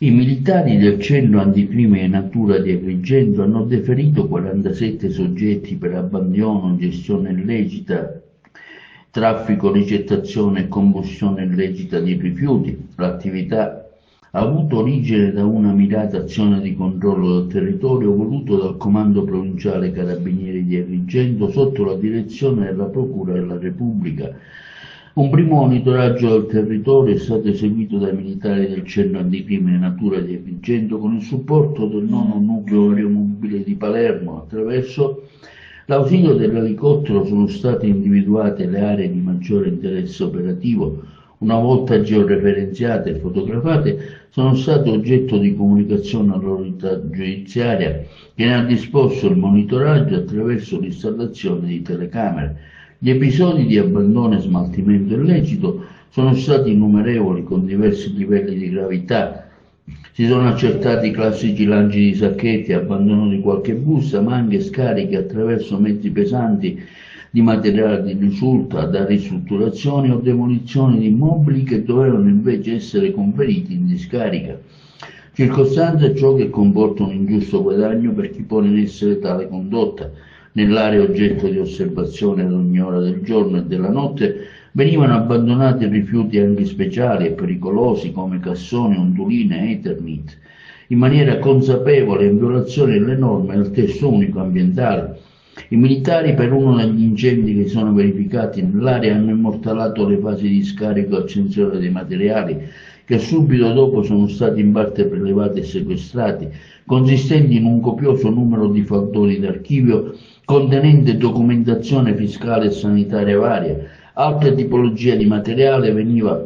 I militari del Centro Anticrimine Natura di Agrigento hanno deferito 47 soggetti per abbandono, gestione illecita, traffico, ricettazione e combustione illecita di rifiuti. L'attività ha avuto origine da una mirata azione di controllo del territorio voluto dal Comando Provinciale Carabinieri di Agrigento sotto la direzione della Procura della Repubblica. Un primo monitoraggio del territorio è stato eseguito dai militari del Centro Anticrimine Natura di Agrigento con il supporto del nono nucleo aeromobile di Palermo. Attraverso l'ausilio dell'elicottero sono state individuate le aree di maggiore interesse operativo. Una volta georeferenziate e fotografate, sono state oggetto di comunicazione all'autorità giudiziaria che ne ha disposto il monitoraggio attraverso l'installazione di telecamere. Gli episodi di abbandono e smaltimento illecito sono stati innumerevoli con diversi livelli di gravità. Si sono accertati classici lanci di sacchetti, abbandono di qualche busta, ma anche scariche attraverso mezzi pesanti di materiale di risulta da ristrutturazioni o demolizioni di immobili che dovevano invece essere conferiti in discarica. Circostanza ciò che comporta un ingiusto guadagno per chi pone in essere tale condotta. Nell'area oggetto di osservazione ad ogni ora del giorno e della notte venivano abbandonati rifiuti anche speciali e pericolosi come cassoni, onduline e Eternit, in maniera consapevole in violazione delle norme del testo unico ambientale. I militari, per uno degli incendi che si sono verificati nell'area, hanno immortalato le fasi di scarico e accensione dei materiali, che subito dopo sono stati in parte prelevati e sequestrati, consistenti in un copioso numero di fattori d'archivio contenente documentazione fiscale e sanitaria varia. Altre tipologie di materiale veniva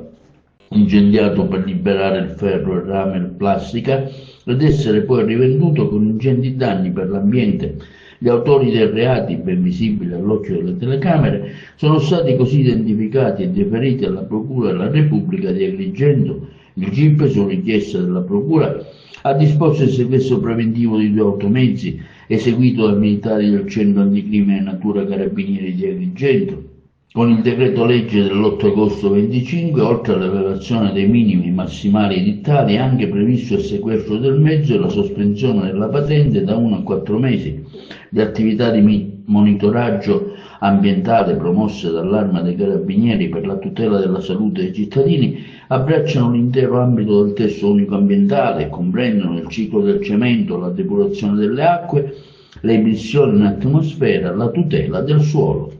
incendiato per liberare il ferro, il rame e la plastica ed essere poi rivenduto con ingenti danni per l'ambiente. Gli autori dei reati, ben visibili all'occhio delle telecamere, sono stati così identificati e deferiti alla Procura della Repubblica di Agrigento. Il GIP, su richiesta della Procura, ha disposto il sequestro preventivo di 2 automezzi, eseguito dai militari del Centro Anticrimine Natura Carabinieri di Agrigento. Con il decreto legge dell'8 agosto 25, oltre all'elevazione dei minimi massimali edittali, è anche previsto il sequestro del mezzo e la sospensione della patente da 1 a 4 mesi. Le attività di monitoraggio ambientale promosse dall'Arma dei Carabinieri per la tutela della salute dei cittadini abbracciano l'intero ambito del testo unico ambientale e comprendono il ciclo del cemento, la depurazione delle acque, le emissioni in atmosfera, la tutela del suolo